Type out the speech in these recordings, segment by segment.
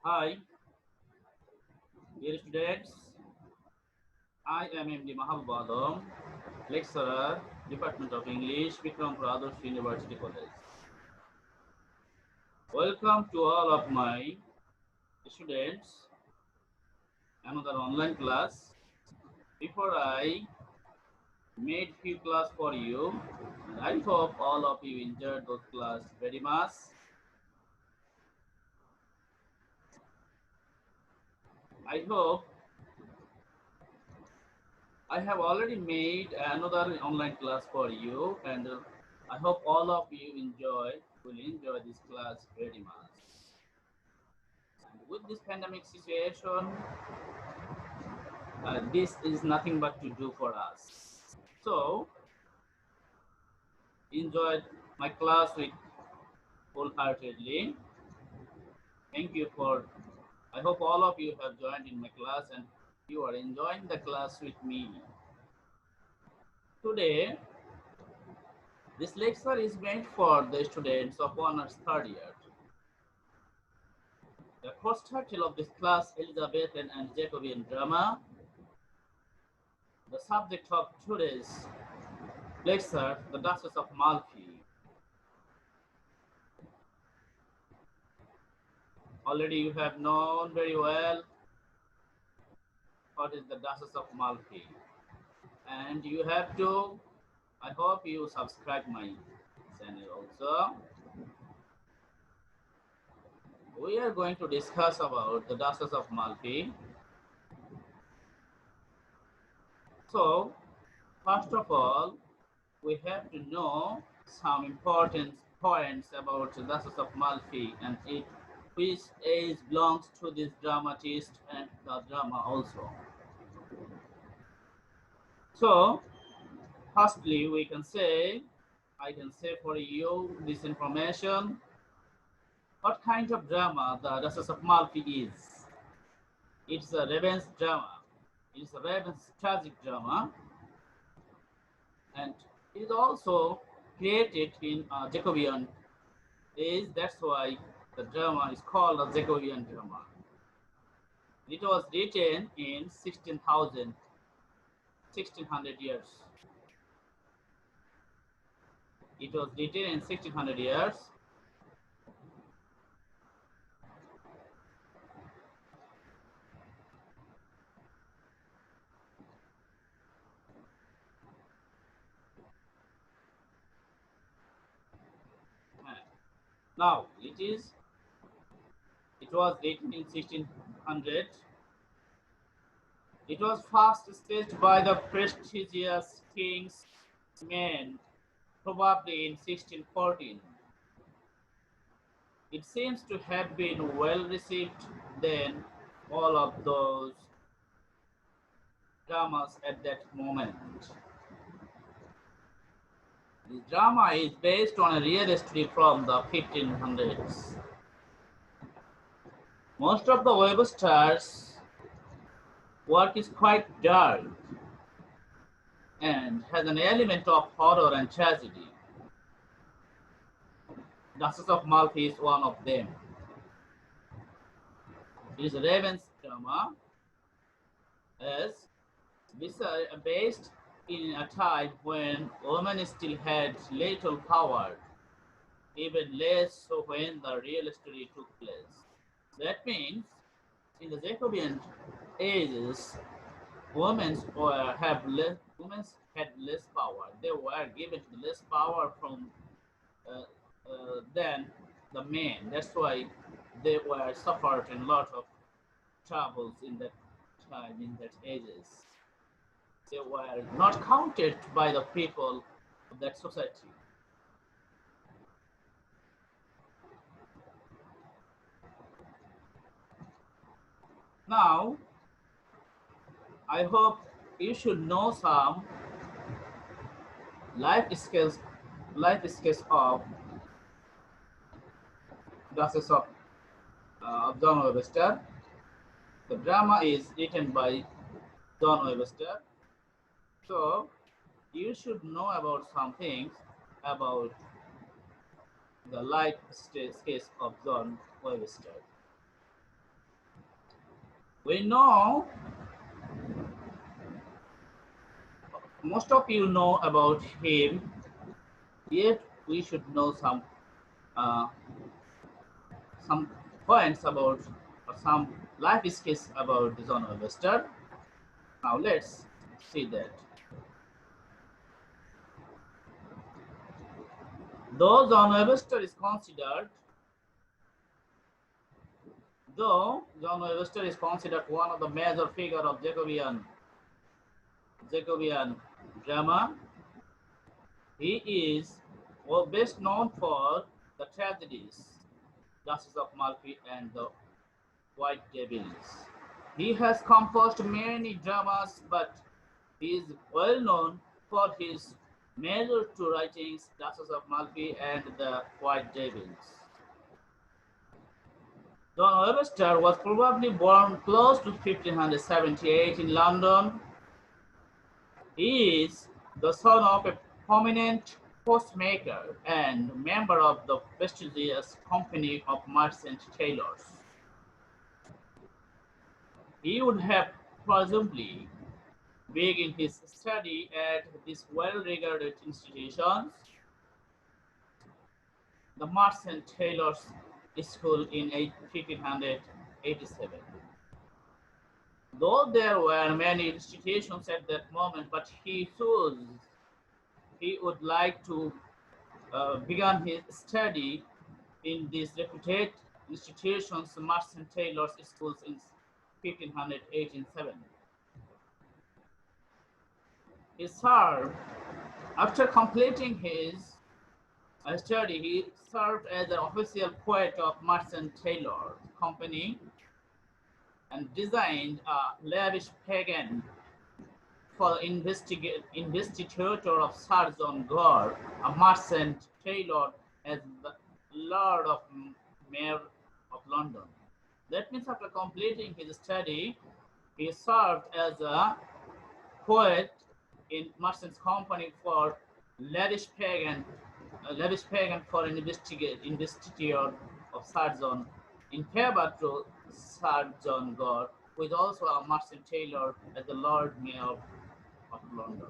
Hi, dear students. I am MD Mahabadam, lecturer, Department of English, Vikram Pradesh University College. Welcome to all of my students. Another online class. Before I made few class for you, and I hope all of you enjoyed those class very much. I hope I have already made another online class for you, and I hope all of you will enjoy this class very much. And with this pandemic situation, this is nothing but to do for us. So enjoy my class with wholeheartedly. Thank you for. I hope all of you have joined in my class and you are enjoying the class with me. Today, this lecture is meant for the students of honors third year. The course title of this class, Elizabethan and Jacobean Drama. The subject of today's lecture, the Duchess of Malfi. Already you have known very well what is the Duchess of Malfi. And you have to, I hope you subscribe my channel also. We are going to discuss about the Duchess of Malfi. So, first of all, we have to know some important points about the Duchess of Malfi and it which age belongs to this dramatist and the drama also. So, firstly, I can say for you this information, what kind of drama the Duchess of Malfi is. It's a revenge drama. It's a revenge tragic drama, and it is also created in Jacobean age. That's why the drama is called a Jacobean drama. It was written in 1600 years. It was written in 1600 years. Now it was written in 1600. It was first staged by the prestigious king's men, probably in 1614. It seems to have been well received then, all of those dramas at that moment. The drama is based on a real history from the 1500s. Most of the Webster's work is quite dark and has an element of horror and tragedy. Duchess of Malfi is one of them. It is a Raven's drama as based in a time when women still had little power, even less so when the real story took place. That means in the Jacobean ages, women had less power. They were given less power from uh, than the men. That's why they were suffered a lot of troubles in that time, in that ages. They were not counted by the people of that society. Now, I hope you should know some life skills, life skills of Duchess of John Webster. The drama is written by John Webster, so you should know about some things about the life skills of John Webster. We know, most of you know about him, yet we should know uh, some points about, or some life skills about John Webster. Now let's see that. Though John Webster is considered, though John Webster is considered one of the major figures of Jacobean drama, he is best known for the tragedies Duchess of Malfi and the White Devils. He has composed many dramas, but he is well known for his major two writings, Duchess of Malfi and the White Devils. John Webster was probably born close to 1578 in London. He is the son of a prominent postmaker and member of the prestigious Company of Merchant Tailors. He would have presumably begun his study at these well-regarded institutions, the Merchant Tailors School in 1587. Though there were many institutions at that moment, but he would like to begin his study in these reputed institutions, Merchant Tailors schools in 1587. He served, after completing his study, he served as an official poet of Merchant Taylor Company and designed a lavish pageant for investiture of Sir John Gore, a merchant tailor, as the Lord of Mayor of London. That means after completing his study, he served as a poet in Merchant's Company for lavish pageant, lavish pageant for investiture of Sir John in favor to Sir John Gore, who is also a merchant tailor as the Lord Mayor of London.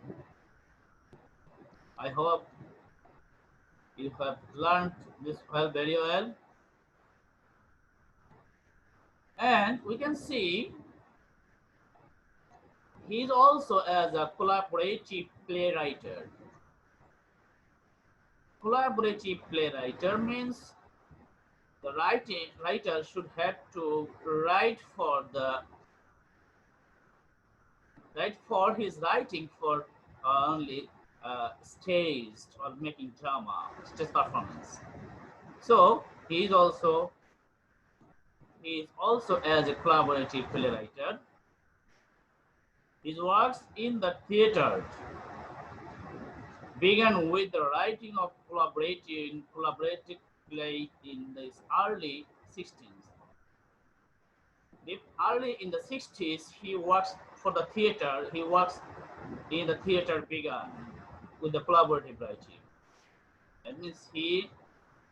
I hope you have learned this very well. And we can see he is also as a collaborative playwright. Collaborative playwright means the writer should have to write for his writing for only staged or making drama, stage performance. So he is also as a collaborative playwright. His works in the theatre began with the writing of collaborative play in the early 60s. If early in the 60s he works for the theater, he works in the theater began with the collaborative writing. That means he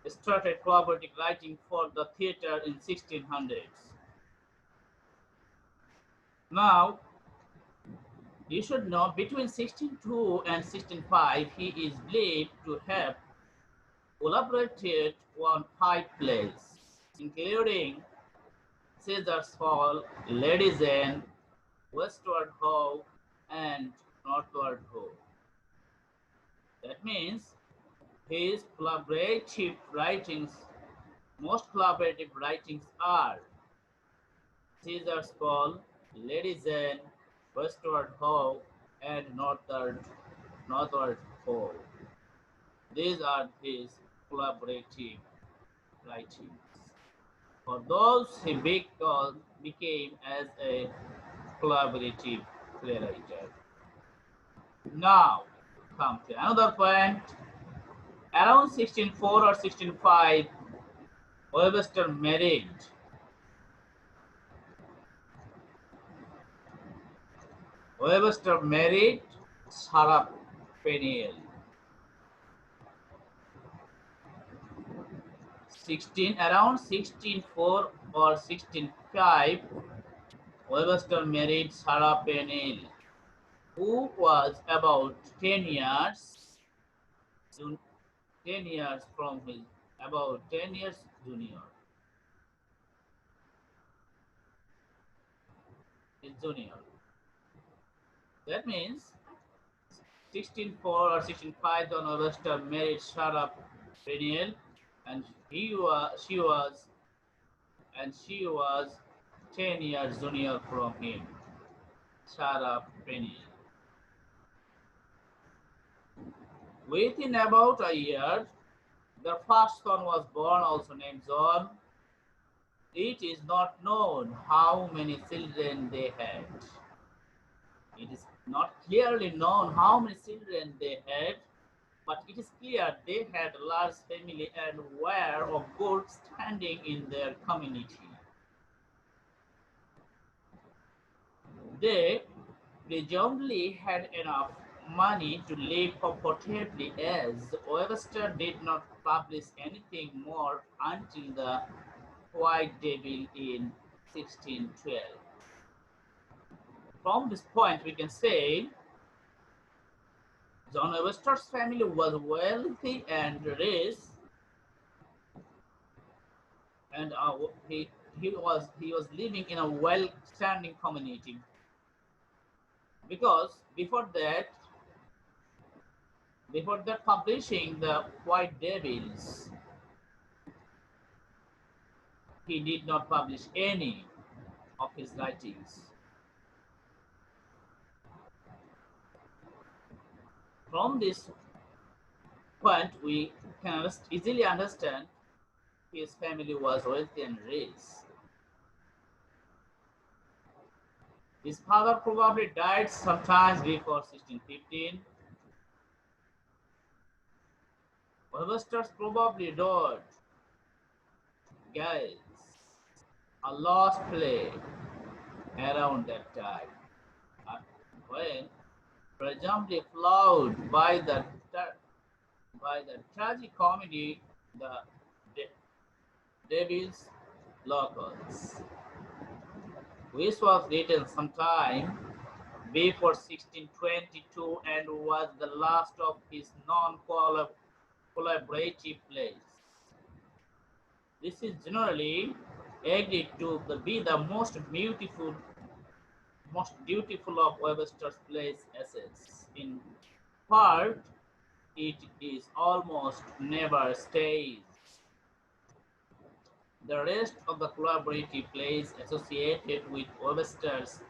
started collaborative writing for the theater in 1600s. Now, you should know between 1602 and 1605 he is believed to have collaborated on 5 plays, including Caesar's Fall, Ladies Anne, Westward Ho, and Northward Ho. That means his collaborative writings, most collaborative writings are Caesar's Fall, Ladies Anne, Westward Ho, and Northward Ho. These are his collaborative writings. For those he became as a collaborative playwright. Now, come to another point. Around 1604 or 1605, Webster married. Webster married Sarah Peniel. 16 around 1604 or 1605, Webster married Sarah Pennell, who was about 10 years from his about 10 years junior. His junior. That means 1604 or 1605, John Webster married Sarah Pennell, and she was she was 10 years junior from him. Sarah Pennell. Within about a year, their first son was born, also named John. It is not known how many children they had. It is not clearly known how many children they had, but it is clear they had a large family and were of good standing in their community. They presumably had enough money to live comfortably, as Webster did not publish anything more until the White Devil in 1612. From this point, we can say John Webster's family was wealthy and rich, and he was living in a well-standing community. Because before that publishing the White Devils, he did not publish any of his writings. From this point, we can easily understand his family was wealthy and rich. His father probably died sometimes before 1615. Webster probably wrote Guys, a lost play around that time, when presumably flawed by the tragic comedy The De- Devil's Locals, which was written sometime before 1622 and was the last of his non-collaborative plays. This is generally agreed to be the most beautiful of Webster's plays essays. In part, it is almost never staged. The rest of the collaborative plays associated with Webster's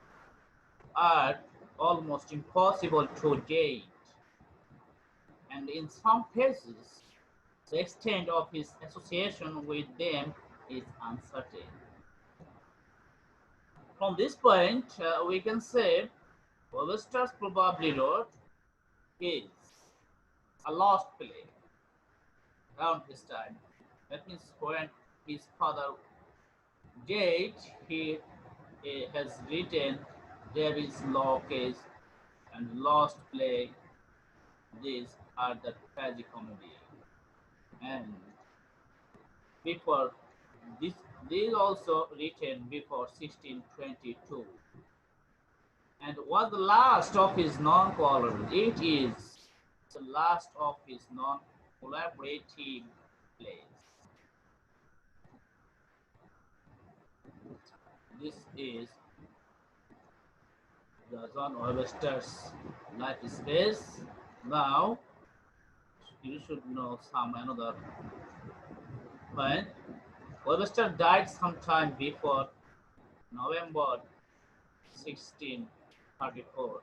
are almost impossible to date, and in some cases, the extent of his association with them is uncertain. From this point, we can say Webster probably wrote his A Lost Play around his time. That means when his father died, he has written David's Law Case and Lost Play. These are the tragicomedy. And before this, these also written before 1622, and was the last of his non-collaborative. It is the last of his non-collaborative plays. This is the John Webster's life space. Now you should know some another point. Webster died sometime before November 1634.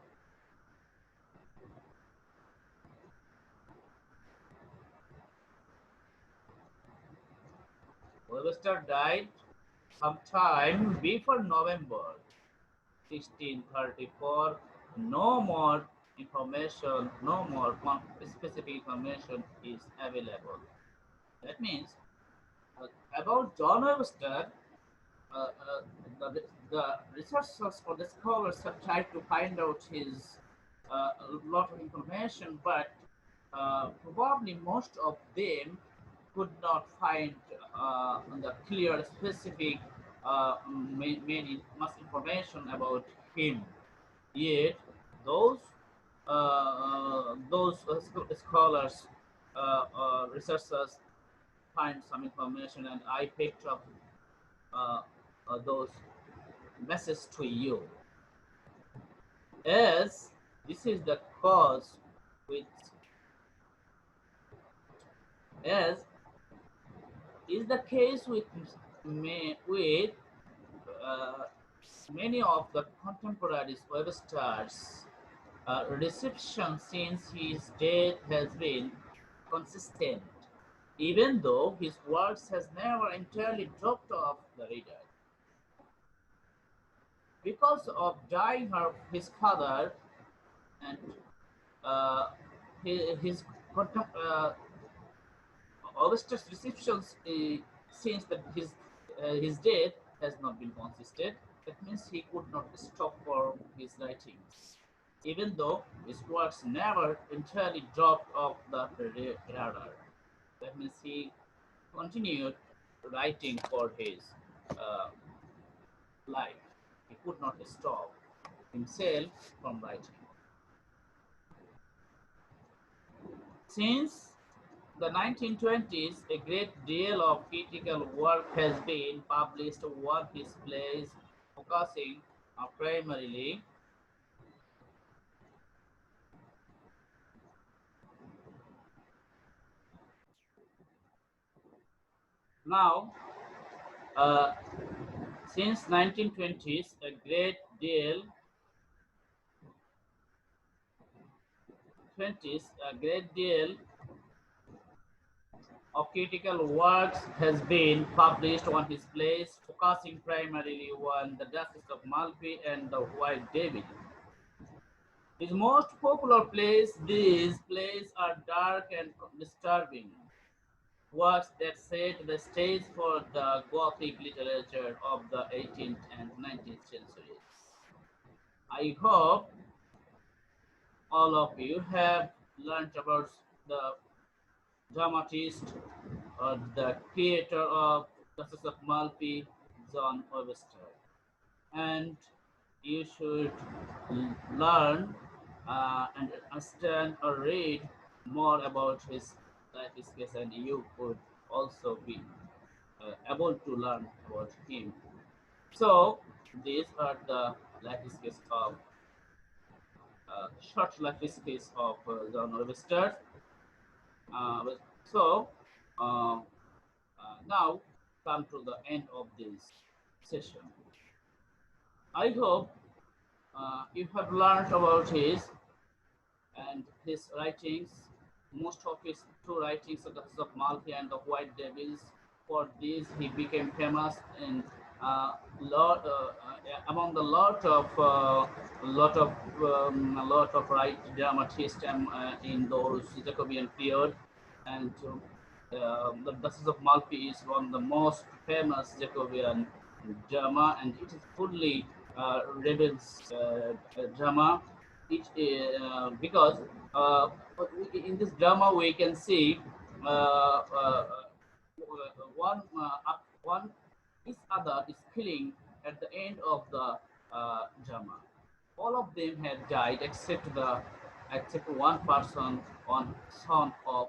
Webster died sometime before November 1634. No more information, no more specific information is available. That means uh, about John Webster, uh, uh, the researchers or the scholars have tried to find out his a lot of information, but probably most of them could not find the clear, specific much information about him. Yet those scholars, researchers find some information, and I picked up uh, those messages to you. As this is the cause with as is the case with with uh, many of the contemporaries Webster's reception since his death has been consistent, even though his works has never entirely dropped off the radar. Because of dying his father and uh, his Augustus' receptions since that his death has not been consistent. That means he could not stop for his writings, even though his works never entirely dropped off the radar. That means he continued writing for his uh, life. He could not stop himself from writing. Since the 1920s, a great deal of critical work has been published on his plays, focusing primarily now. Uh, since 1920s, a great deal of critical works has been published on his plays, focusing primarily on the Duchess of Malfi and the White Devil. His most popular plays, these plays are dark and disturbing works that set the stage for the Gothic literature of the 18th and 19th centuries. I hope all of you have learned about the dramatist or the creator of Duchess of Malfi, John Webster. And you should learn and understand or read more about his life skills, and you could also be able to learn about him. So these are the life skills of short life skills of John Webster. So uh, now come to the end of this session. I hope you have learned about his and his writings. Most of his two writings, The Duchess of Malfi and The White Devils. For these, he became famous in among the lot of right dramatists in those Jacobean period, and the Duchess of Malfi is one of the most famous Jacobean drama, and it is fully rebels drama. Because uh, in this drama we can see one each other is killing at the end of the drama. All of them have died except one person, one son of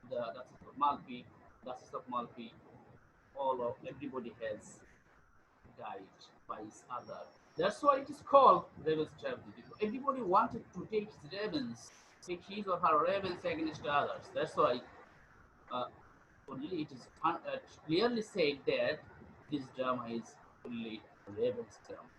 the Duchess of Malfi. Duchess of Malfi. Everybody has died by each other. That's why it is called rebel strategy. Everybody wanted to take his or her rebels against others. That's why uh, only it is clearly said that this drama is fully rebel drama.